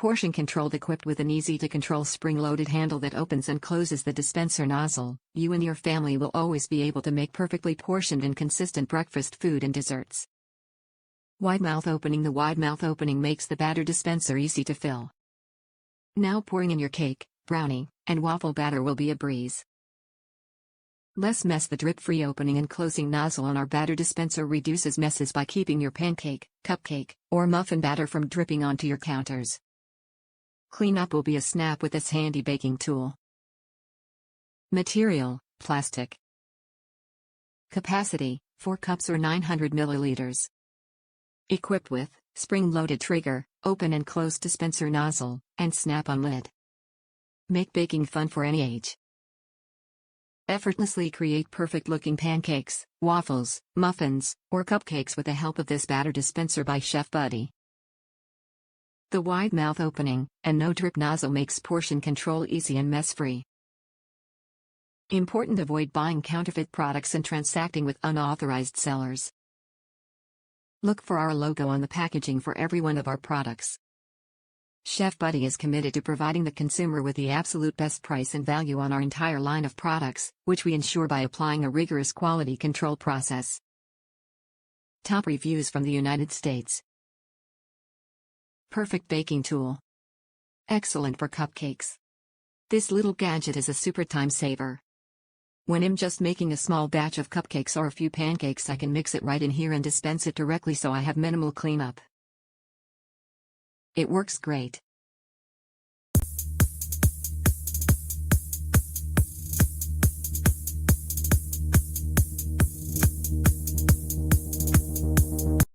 Portion controlled, equipped with an easy-to-control spring-loaded handle that opens and closes the dispenser nozzle, you and your family will always be able to make perfectly portioned and consistent breakfast food and desserts. Wide mouth opening. The wide mouth opening makes the batter dispenser easy to fill. Now pouring in your cake, brownie, and waffle batter will be a breeze. Less mess. The drip-free opening and closing nozzle on our batter dispenser reduces messes by keeping your pancake, cupcake, or muffin batter from dripping onto your counters. Cleanup will be a snap with this handy baking tool. Material: plastic. Capacity: 4 cups or 900 milliliters. Equipped with spring-loaded trigger, open and close dispenser nozzle, and snap-on lid. Make baking fun for any age. Effortlessly create perfect-looking pancakes, waffles, muffins, or cupcakes with the help of this batter dispenser by Chef Buddy. The wide mouth opening and no drip nozzle makes portion control easy and mess-free. Important: avoid buying counterfeit products and transacting with unauthorized sellers. Look for our logo on the packaging for every one of our products. Chef Buddy is committed to providing the consumer with the absolute best price and value on our entire line of products, which we ensure by applying a rigorous quality control process. Top reviews from the United States. Perfect baking tool. Excellent for cupcakes. This little gadget is a super time saver. When I'm just making a small batch of cupcakes or a few pancakes, I can mix it right in here and dispense it directly, so I have minimal cleanup. It works great.